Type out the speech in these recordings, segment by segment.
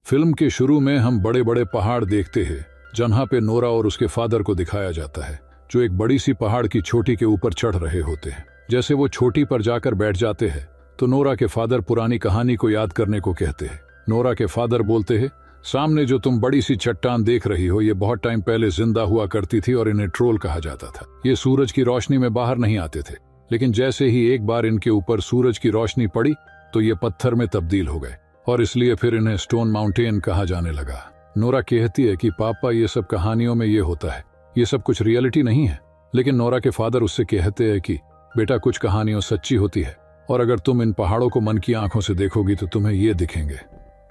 Film के शुरू में हम बड़े बड़े पहाड़ देखते हैं, जहाँ पे नोरा और उसके फादर को दिखाया जाता है, जो एक बड़ी सी पहाड़ की चोटी के ऊपर चढ़ रहे होते हैं। जैसे वो चोटी पर जाकर बैठ जाते हैं तो नोरा के फादर पुरानी कहानी को याद करने को कहते हैं। नोरा के फादर बोलते हैं, सामने जो तुम बड़ी सी चट्टान देख रही हो, ये बहुत टाइम पहले जिंदा हुआ करती थी और इन्हें ट्रोल कहा जाता था। ये सूरज की रोशनी में बाहर नहीं आते थे, लेकिन जैसे ही एक बार इनके ऊपर सूरज की रोशनी पड़ी तो ये पत्थर में तब्दील हो गए और इसलिए फिर इन्हें स्टोन माउंटेन कहा जाने लगा। नोरा कहती है कि पापा, ये सब कहानियों में ये होता है, ये सब कुछ रियलिटी नहीं है। लेकिन नोरा के फादर उससे कहते हैं कि बेटा, कुछ कहानियां सच्ची होती है और अगर तुम इन पहाड़ों को मन की आंखों से देखोगी तो तुम्हें ये दिखेंगे।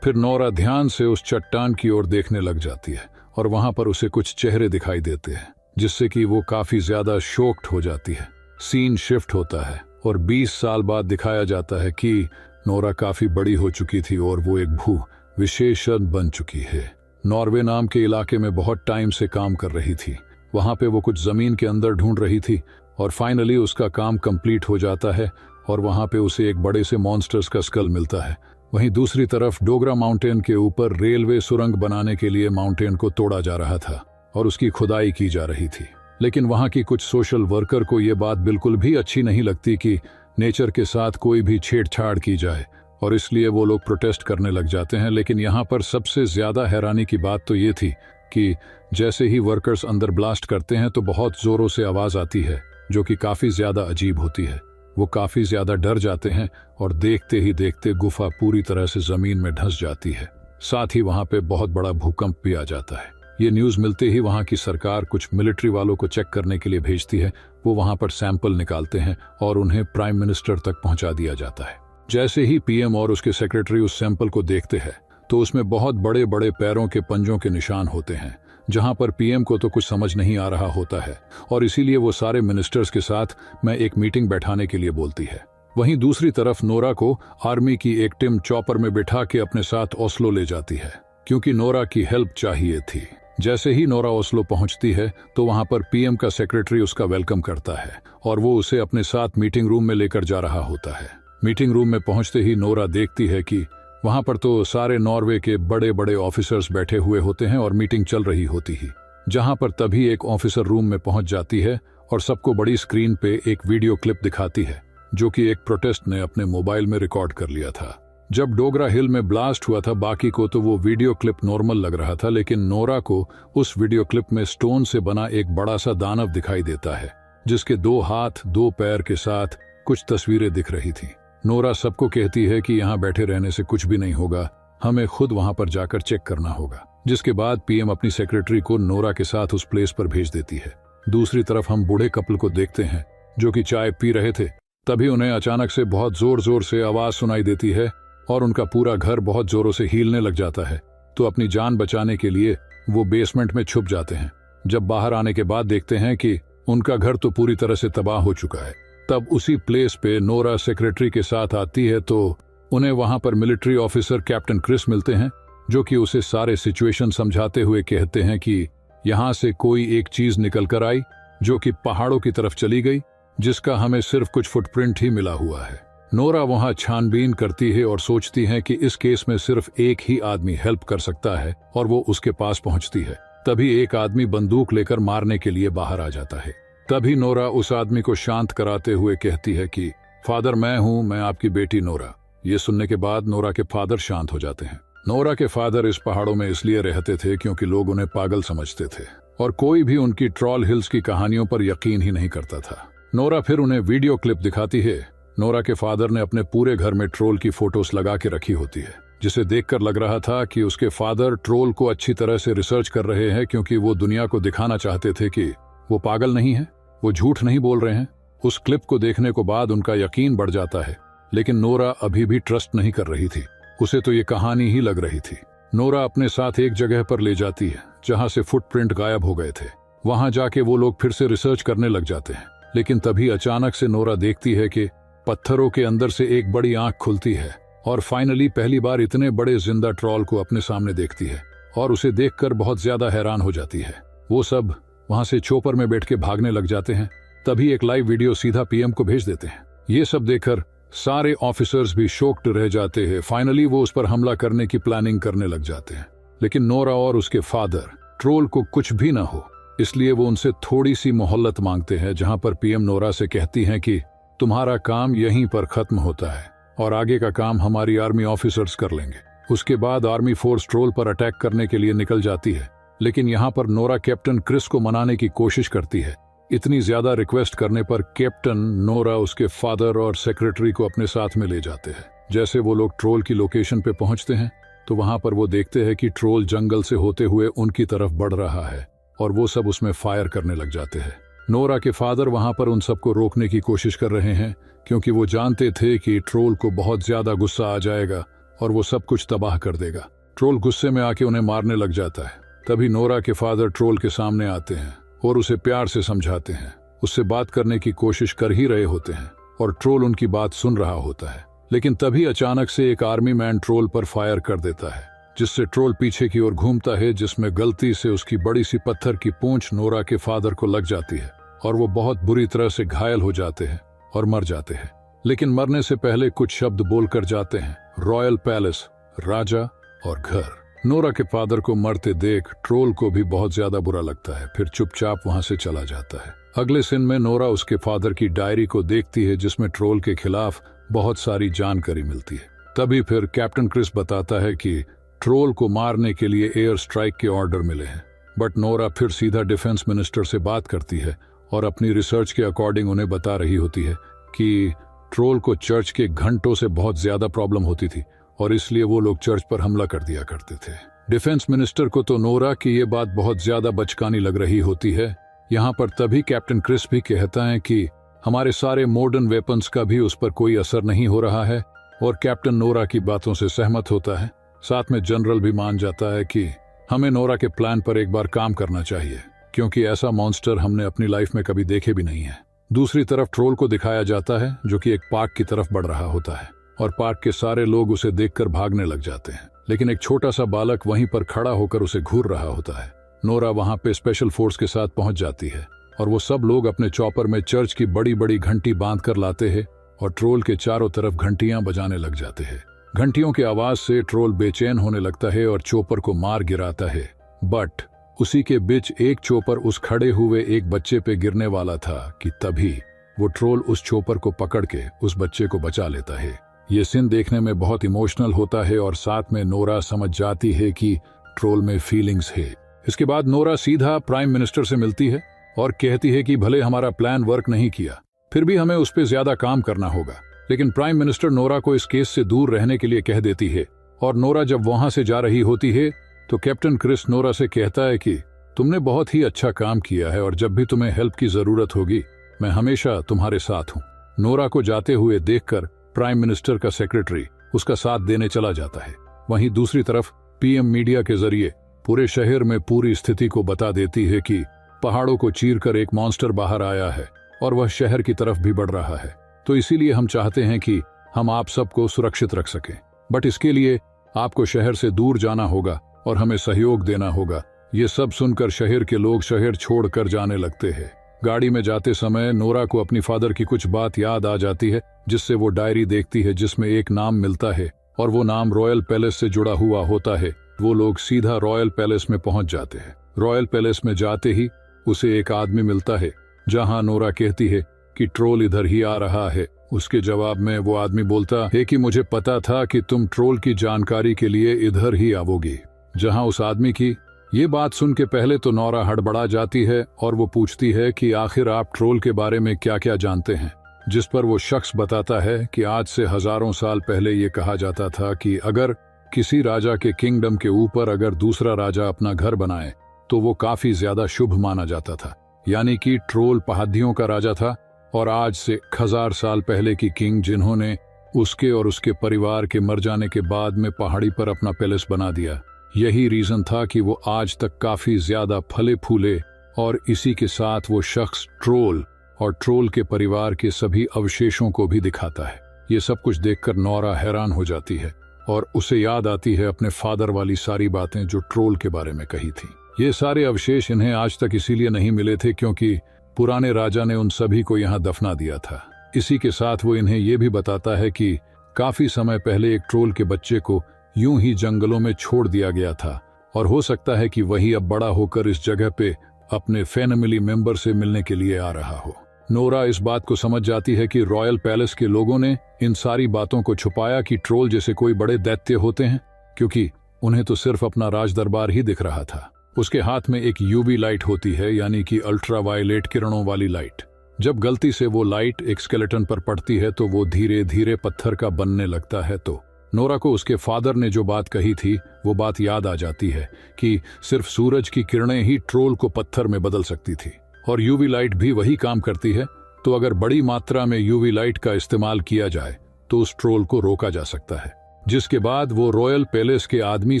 फिर नोरा ध्यान से उस चट्टान की ओर देखने लग जाती है और वहां पर उसे कुछ चेहरे दिखाई देते हैं, जिससे कि वो काफी ज्यादा शॉक्ड हो जाती है। सीन शिफ्ट होता है और 20 साल बाद दिखाया जाता है कि नोरा काफी बड़ी हो चुकी थी और वो एक भू विशेषज्ञ बन चुकी है। नॉर्वे नाम के इलाके में बहुत टाइम से काम कर रही थी। वहां पे वो कुछ जमीन के अंदर ढूंढ रही थी और फाइनली उसका काम कंप्लीट हो जाता है और वहां पे उसे एक बड़े से मॉन्स्टर्स का स्कल मिलता है। वहीं दूसरी तरफ डोगरा माउंटेन के ऊपर रेलवे सुरंग बनाने के लिए माउंटेन को तोड़ा जा रहा था और उसकी खुदाई की जा रही थी। लेकिन वहां की कुछ सोशल वर्कर को ये बात बिल्कुल भी अच्छी नहीं लगती कि नेचर के साथ कोई भी छेड़छाड़ की जाए और इसलिए वो लोग प्रोटेस्ट करने लग जाते हैं। लेकिन यहाँ पर सबसे ज्यादा हैरानी की बात तो ये थी कि जैसे ही वर्कर्स अंदर ब्लास्ट करते हैं तो बहुत जोरों से आवाज आती है, जो कि काफी ज्यादा अजीब होती है। वो काफी ज्यादा डर जाते हैं और देखते ही देखते गुफा पूरी तरह से जमीन में धंस जाती है। साथ ही वहां पे बहुत बड़ा भूकंप भी आ जाता है। ये न्यूज मिलते ही वहां की सरकार कुछ मिलिट्री वालों को चेक करने के लिए भेजती है। वो वहां पर सैंपल निकालते हैं और उन्हें प्राइम मिनिस्टर तक पहुंचा दिया जाता है। जैसे ही पीएम और उसके सेक्रेटरी उस सैंपल को देखते हैं तो उसमें बहुत बड़े बड़े पैरों के पंजों के निशान होते हैं, जहां पर पीएम को तो कुछ समझ नहीं आ रहा होता है और इसीलिए वो सारे मिनिस्टर्स के साथ में एक मीटिंग बैठाने के लिए बोलती है। वहीं दूसरी तरफ नोरा को आर्मी की एक टीम चॉपर में बिठा के अपने साथ ओस्लो ले जाती है, क्योंकि नोरा की हेल्प चाहिए थी। जैसे ही नोरा ओस्लो पहुंचती है तो वहां पर पीएम का सेक्रेटरी उसका वेलकम करता है और वो उसे अपने साथ मीटिंग रूम में लेकर जा रहा होता है। मीटिंग रूम में पहुंचते ही नोरा देखती है कि वहां पर तो सारे नॉर्वे के बड़े बड़े ऑफिसर्स बैठे हुए होते हैं और मीटिंग चल रही होती ही। जहां पर तभी एक ऑफिसर रूम में पहुंच जाती है और सबको बड़ी स्क्रीन पे एक वीडियो क्लिप दिखाती है, जो कि एक प्रोटेस्ट ने अपने मोबाइल में रिकॉर्ड कर लिया था। जब डोगरा हिल में ब्लास्ट हुआ था, बाकी को तो वो वीडियो क्लिप नॉर्मल लग रहा था, लेकिन नोरा को उस वीडियो क्लिप में स्टोन से बना एक बड़ा सा दानव दिखाई देता है, जिसके 2 हाथ 2 पैर के साथ कुछ तस्वीरें दिख रही थी। नोरा सबको कहती है कि यहाँ बैठे रहने से कुछ भी नहीं होगा, हमें खुद वहां पर जाकर चेक करना होगा। जिसके बाद पीएम अपनी सेक्रेटरी को नोरा के साथ उस प्लेस पर भेज देती है। दूसरी तरफ हम बूढ़े कपल को देखते हैं जो कि चाय पी रहे थे। तभी उन्हें अचानक से बहुत जोर जोर से आवाज सुनाई देती है और उनका पूरा घर बहुत जोरों से हिलने लग जाता है। तो अपनी जान बचाने के लिए वो बेसमेंट में छुप जाते हैं। जब बाहर आने के बाद देखते हैं कि उनका घर तो पूरी तरह से तबाह हो चुका है। तब उसी प्लेस पे नोरा सेक्रेटरी के साथ आती है तो उन्हें वहां पर मिलिट्री ऑफिसर कैप्टन क्रिस मिलते हैं, जो कि उसे सारे सिचुएशन समझाते हुए कहते हैं कि यहाँ से कोई एक चीज निकल कर आई जो कि पहाड़ों की तरफ चली गई, जिसका हमें सिर्फ कुछ फुटप्रिंट ही मिला हुआ है। नोरा वहां छानबीन करती है और सोचती है कि इस केस में सिर्फ एक ही आदमी हेल्प कर सकता है और वो उसके पास पहुंचती है। तभी एक आदमी बंदूक लेकर मारने के लिए बाहर आ जाता है। तभी नोरा उस आदमी को शांत कराते हुए कहती है कि फादर, मैं हूं, मैं आपकी बेटी नोरा। ये सुनने के बाद नोरा के फादर शांत हो जाते हैं। नोरा के फादर इस पहाड़ों में इसलिए रहते थे क्योंकि लोग उन्हें पागल समझते थे और कोई भी उनकी ट्रॉल हिल्स की कहानियों पर यकीन ही नहीं करता था। नोरा फिर उन्हें वीडियो क्लिप दिखाती है। नोरा के फादर ने अपने पूरे घर में ट्रोल की फोटोज लगा के रखी होती है, जिसे देखकर लग रहा था कि उसके फादर ट्रोल को अच्छी तरह से रिसर्च कर रहे हैं, क्योंकि वो दुनिया को दिखाना चाहते थे कि वो पागल नहीं है, वो झूठ नहीं बोल रहे हैं। उस क्लिप को देखने को बाद उनका यकीन बढ़ जाता है, लेकिन नोरा अभी भी ट्रस्ट नहीं कर रही थी। उसे तो ये कहानी ही लग रही थी। नोरा अपने साथ एक जगह पर ले जाती है जहां से फुटप्रिंट गायब हो गए थे। वहां जाके वो लोग फिर से रिसर्च करने लग जाते हैं, लेकिन तभी अचानक से नोरा देखती है कि पत्थरों के अंदर से एक बड़ी आंख खुलती है और फाइनली पहली बार इतने बड़े जिंदा ट्रॉल को अपने सामने देखती है और उसे देखकर बहुत ज्यादा हैरान हो जाती है। वो सब वहां से चोपर में बैठ के भागने लग जाते हैं। तभी एक लाइव वीडियो सीधा पीएम को भेज देते हैं। ये सब देखकर सारे ऑफिसर्स भी शॉक्ड रह जाते हैं। फाइनली वो उस पर हमला करने की प्लानिंग करने लग जाते हैं, लेकिन नोरा और उसके फादर ट्रोल को कुछ भी ना हो, इसलिए वो उनसे थोड़ी सी मोहल्लत मांगते हैं, जहां पर पीएम नोरा से कहती हैं कि तुम्हारा काम यहीं पर खत्म होता है और आगे का काम हमारी आर्मी ऑफिसर्स कर लेंगे। उसके बाद आर्मी फोर्स ट्रोल पर अटैक करने के लिए निकल जाती है, लेकिन यहाँ पर नोरा कैप्टन क्रिस को मनाने की कोशिश करती है। इतनी ज्यादा रिक्वेस्ट करने पर कैप्टन नोरा उसके फादर और सेक्रेटरी को अपने साथ में ले जाते हैं। जैसे वो लोग ट्रोल की लोकेशन पे पहुंचते हैं तो वहां पर वो देखते हैं कि ट्रोल जंगल से होते हुए उनकी तरफ बढ़ रहा है और वो सब उसमें फायर करने लग जाते हैं। नोरा के फादर वहां पर उन सबको रोकने की कोशिश कर रहे हैं, क्योंकि वो जानते थे कि ट्रोल को बहुत ज्यादा गुस्सा आ जाएगा और वो सब कुछ तबाह कर देगा। ट्रोल गुस्से में आके उन्हें मारने लग जाता है। तभी नोरा के फादर ट्रोल के सामने आते हैं और उसे प्यार से समझाते हैं। उससे बात करने की कोशिश कर ही रहे होते हैं और ट्रोल उनकी बात सुन रहा होता है, लेकिन तभी अचानक से एक आर्मी मैन ट्रोल पर फायर कर देता है, जिससे ट्रोल पीछे की ओर घूमता है, जिसमें गलती से उसकी बड़ी सी पत्थर की पूंछ नोरा के फादर को लग जाती है और वो बहुत बुरी तरह से घायल हो जाते हैं और मर जाते हैं। लेकिन मरने से पहले कुछ शब्द बोलकर जाते हैं, रॉयल पैलेस, राजा और घर। नोरा के फादर को मरते देख ट्रोल को भी बहुत ज्यादा बुरा लगता है, फिर चुपचाप वहां से चला जाता है। अगले सीन में नोरा उसके फादर की डायरी को देखती है, जिसमें ट्रोल के खिलाफ बहुत सारी जानकारी मिलती है। तभी फिर कैप्टन क्रिस बताता है कि ट्रोल को मारने के लिए एयर स्ट्राइक के ऑर्डर मिले हैं, बट नोरा फिर सीधा डिफेंस मिनिस्टर से बात करती है और अपनी रिसर्च के अकॉर्डिंग उन्हें बता रही होती है कि ट्रोल को चर्च के घंटों से बहुत ज्यादा प्रॉब्लम होती थी और इसलिए वो लोग चर्च पर हमला कर दिया करते थे। डिफेंस मिनिस्टर को तो नोरा की ये बात बहुत ज्यादा बचकानी लग रही होती है। यहाँ पर तभी कैप्टन क्रिस भी कहता है कि हमारे सारे मॉडर्न वेपन्स का भी उस पर कोई असर नहीं हो रहा है, और कैप्टन नोरा की बातों से सहमत होता है। साथ में जनरल भी मान जाता है कि हमें नोरा के प्लान पर एक बार काम करना चाहिए, क्योंकि ऐसा मॉन्स्टर हमने अपनी लाइफ में कभी देखे भी नहीं है। दूसरी तरफ ट्रोल को दिखाया जाता है, जो कि एक पार्क की तरफ बढ़ रहा होता है और पार्क के सारे लोग उसे देखकर भागने लग जाते हैं, लेकिन एक छोटा सा बालक वहीं पर खड़ा होकर उसे घूर रहा होता है। नोरा वहां पे स्पेशल फोर्स के साथ पहुंच जाती है और वो सब लोग अपने चॉपर में चर्च की बड़ी बड़ी घंटी बांध कर लाते हैं और ट्रोल के चारों तरफ घंटियां बजाने लग जाते हैं। घंटियों की आवाज से ट्रोल बेचैन होने लगता है और चोपर को मार गिराता है, बट उसी के बीच एक चोपर उस खड़े हुए एक बच्चे पे गिरने वाला था कि तभी वो ट्रोल उस चोपर को पकड़ के उस बच्चे को बचा लेता है। ये सीन देखने में बहुत इमोशनल होता है और साथ में नोरा समझ जाती है कि ट्रोल में फीलिंग्स है। इसके बाद नोरा सीधा प्राइम मिनिस्टर से मिलती है और कहती है कि भले हमारा प्लान वर्क नहीं किया, फिर भी हमें उस पर ज्यादा काम करना होगा। लेकिन प्राइम मिनिस्टर नोरा को इस केस से दूर रहने के लिए कह देती है और नोरा जब वहां से जा रही होती है तो कैप्टन क्रिस नोरा से कहता है कि तुमने बहुत ही अच्छा काम किया है और जब भी तुम्हें हेल्प की जरूरत होगी मैं हमेशा तुम्हारे साथ हूँ। नोरा को जाते हुए देखकर प्राइम मिनिस्टर का सेक्रेटरी उसका साथ देने चला जाता है। वहीं दूसरी तरफ पीएम मीडिया के जरिए पूरे शहर में पूरी स्थिति को बता देती है कि पहाड़ों को चीरकर एक मॉन्स्टर बाहर आया है और वह शहर की तरफ भी बढ़ रहा है, तो इसीलिए हम चाहते हैं कि हम आप सबको सुरक्षित रख सकें, बट इसके लिए आपको शहर से दूर जाना होगा और हमें सहयोग देना होगा। ये सब सुनकर शहर के लोग शहर छोड़कर जाने लगते हैं। गाड़ी में जाते समय नोरा को अपनी फादर की कुछ बात याद आ जाती है, जिससे वो डायरी देखती है जिसमें एक नाम मिलता है और वो नाम रॉयल पैलेस से जुड़ा हुआ होता है। वो लोग सीधा रॉयल पैलेस में पहुंच जाते हैं। रॉयल पैलेस में जाते ही उसे एक आदमी मिलता है, जहां नोरा कहती है कि ट्रोल इधर ही आ रहा है। उसके जवाब में वो आदमी बोलता है कि मुझे पता था कि तुम ट्रोल की जानकारी के लिए इधर ही आओगी। जहां उस आदमी की ये बात सुन के पहले तो नोरा हड़बड़ा जाती है और वो पूछती है कि आखिर आप ट्रोल के बारे में क्या क्या जानते हैं, जिस पर वो शख्स बताता है कि आज से हजारों साल पहले ये कहा जाता था कि अगर किसी राजा के किंगडम के ऊपर अगर दूसरा राजा अपना घर बनाए तो वो काफी ज्यादा शुभ माना जाता था। यानी कि ट्रोल पहाड़ियों का राजा था और आज से 1000 साल पहले की किंग जिन्होंने उसके और उसके परिवार के मर जाने के बाद में पहाड़ी पर अपना पैलेस बना दिया। यही रीजन था कि वो आज तक काफी ज्यादा फले फूले, और इसी के साथ वो शख्स ट्रोल और ट्रोल के परिवार के सभी अवशेषों को भी दिखाता है। ये सब कुछ देखकर नोरा हैरान हो जाती है और उसे याद आती है अपने फादर वाली सारी बातें जो ट्रोल के बारे में कही थी। ये सारे अवशेष इन्हें आज तक इसीलिए नहीं मिले थे क्योंकि पुराने राजा ने उन सभी को यहाँ दफना दिया था। इसी के साथ वो इन्हें ये भी बताता है कि काफी समय पहले एक ट्रोल के बच्चे को यूं ही जंगलों में छोड़ दिया गया था और हो सकता है कि वही अब बड़ा होकर इस जगह पे अपने फैमिली मेंबर से मिलने के लिए आ रहा हो। नोरा इस बात को समझ जाती है कि रॉयल पैलेस के लोगों ने इन सारी बातों को छुपाया कि ट्रोल जैसे कोई बड़े दैत्य होते हैं, क्योंकि उन्हें तो सिर्फ अपना राज दरबार ही दिख रहा था। उसके हाथ में एक यूवी लाइट होती है, यानी कि अल्ट्रावायलेट किरणों वाली लाइट। जब गलती से वो लाइट एक स्केलेटन पर पड़ती है तो वो धीरे धीरे पत्थर का बनने लगता है। तो नोरा को उसके फादर ने जो बात कही थी वो बात याद आ जाती है कि सिर्फ सूरज की किरणें ही ट्रोल को पत्थर में बदल सकती थी और यूवी लाइट भी वही काम करती है। तो अगर बड़ी मात्रा में यूवी लाइट का इस्तेमाल किया जाए तो उस ट्रोल को रोका जा सकता है। जिसके बाद वो रॉयल पैलेस के आदमी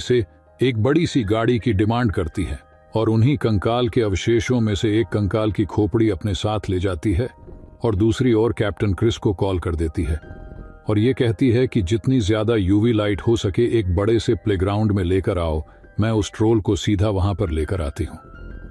से एक बड़ी सी गाड़ी की डिमांड करती है और उन्हीं कंकाल के अवशेषों में से एक कंकाल की खोपड़ी अपने साथ ले जाती है और दूसरी ओर कैप्टन क्रिस को कॉल कर देती है और ये कहती है कि जितनी ज्यादा यूवी लाइट हो सके एक बड़े से प्लेग्राउंड में लेकर आओ, मैं उस ट्रोल को सीधा वहां पर लेकर आती हूँ।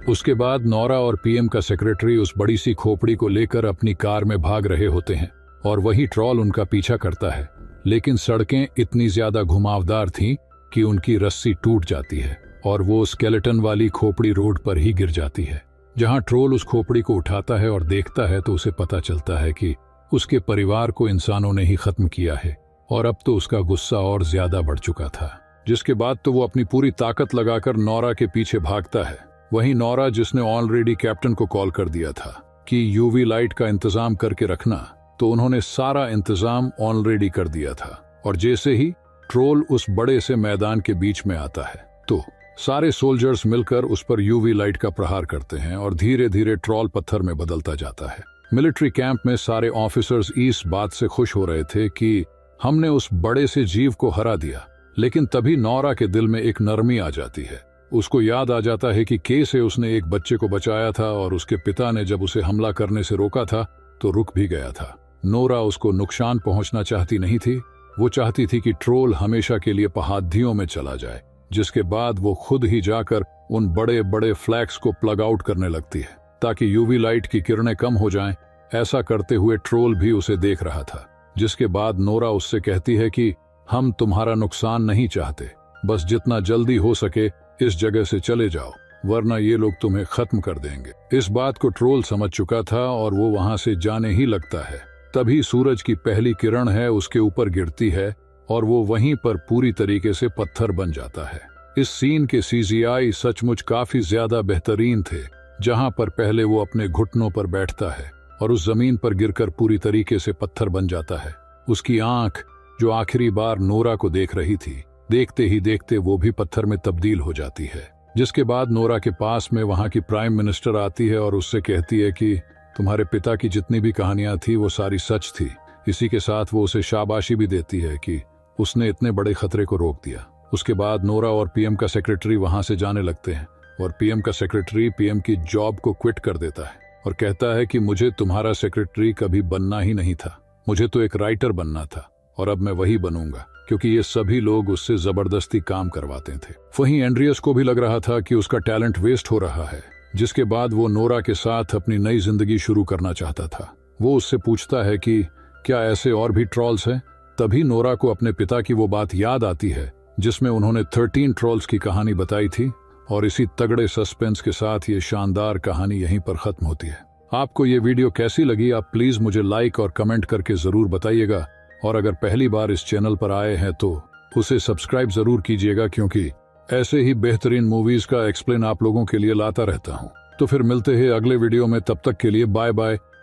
उसके बाद नोरा और पीएम का सेक्रेटरी उस बड़ी सी खोपड़ी को लेकर अपनी कार में भाग रहे होते हैं और वही ट्रोल उनका पीछा करता है, लेकिन सड़कें इतनी ज्यादा घुमावदार थीं कि उनकी रस्सी टूट जाती है और वो स्केलेटन वाली खोपड़ी रोड पर ही गिर जाती है। जहां ट्रोल उस खोपड़ी को उठाता है और देखता है तो उसे पता चलता है कि उसके परिवार को इंसानों ने ही खत्म किया है और अब तो उसका गुस्सा और ज्यादा बढ़ चुका था। जिसके बाद तो वो अपनी पूरी ताकत लगाकर नोरा के पीछे भागता है। वहीं नोरा, जिसने ऑलरेडी कैप्टन को कॉल कर दिया था कि यूवी लाइट का इंतजाम करके रखना, तो उन्होंने सारा इंतजाम ऑलरेडी कर दिया था और जैसे ही ट्रोल उस बड़े से मैदान के बीच में आता है तो सारे सोल्जर्स मिलकर उस पर यूवी लाइट का प्रहार करते हैं और धीरे धीरे ट्रोल पत्थर में बदलता जाता है। मिलिट्री कैंप में सारे ऑफिसर्स इस बात से खुश हो रहे थे कि हमने उस बड़े से जीव को हरा दिया, लेकिन तभी नोरा के दिल में एक नरमी आ जाती है। उसको याद आ जाता है कि कैसे उसने एक बच्चे को बचाया था और उसके पिता ने जब उसे हमला करने से रोका था तो रुक भी गया था। नोरा उसको नुकसान पहुंचना चाहती नहीं थी, वो चाहती थी कि ट्रोल हमेशा के लिए पहाड़ियों में चला जाए। जिसके बाद वो खुद ही जाकर उन बड़े बड़े फ्लैग्स को प्लग आउट करने लगती है ताकि यूवी लाइट की किरणें कम हो जाएं। ऐसा करते हुए ट्रोल भी उसे देख रहा था। जिसके बाद नोरा उससे कहती है कि हम तुम्हारा नुकसान नहीं चाहते, बस जितना जल्दी हो सके इस जगह से चले जाओ, वरना ये लोग तुम्हें खत्म कर देंगे। इस बात को ट्रोल समझ चुका था और वो वहां से जाने ही लगता है। तभी सूरज की पहली किरण है उसके ऊपर गिरती है और वो वहीं पर पूरी तरीके से पत्थर बन जाता है। इस सीन के सीजीआई सचमुच काफी ज्यादा बेहतरीन थे, जहां पर पहले वो अपने घुटनों पर बैठता है और उस जमीन पर गिरकर पूरी तरीके से पत्थर बन जाता है। उसकी आंख, जो आखिरी बार नोरा को देख रही थी, देखते ही देखते वो भी पत्थर में तब्दील हो जाती है। जिसके बाद नोरा के पास में वहां की प्राइम मिनिस्टर आती है और उससे कहती है कि तुम्हारे पिता की जितनी भी कहानियां थी वो सारी सच थी। इसी के साथ वो उसे शाबाशी भी देती है कि उसने इतने बड़े खतरे को रोक दिया। उसके बाद नोरा और पीएम का सेक्रेटरी वहां से जाने लगते हैं और पीएम का सेक्रेटरी पीएम की जॉब को क्विट कर देता है और कहता है कि मुझे तुम्हारा सेक्रेटरी कभी बनना ही नहीं था, मुझे तो एक राइटर बनना था और अब मैं वही बनूंगा, क्योंकि ये सभी लोग उससे जबरदस्ती काम करवाते थे। वहीं एंड्रियस को भी लग रहा था कि उसका टैलेंट वेस्ट हो रहा है। जिसके बाद वो नोरा के साथ अपनी नई जिंदगी शुरू करना चाहता था। वो उससे पूछता है कि क्या ऐसे और भी ट्रॉल्स हैं। तभी नोरा को अपने पिता की वो बात याद आती है जिसमें उन्होंने 13 ट्रॉल्स की कहानी बताई थी और इसी तगड़े सस्पेंस के साथ ये शानदार कहानी यहीं पर खत्म होती है। आपको ये वीडियो कैसी लगी आप प्लीज मुझे लाइक और कमेंट करके जरूर बताइएगा और अगर पहली बार इस चैनल पर आए हैं तो उसे सब्सक्राइब जरूर कीजिएगा, क्योंकि ऐसे ही बेहतरीन मूवीज का एक्सप्लेन आप लोगों के लिए लाता रहता हूँ। तो फिर मिलते हैं अगले वीडियो में, तब तक के लिए बाय बाय।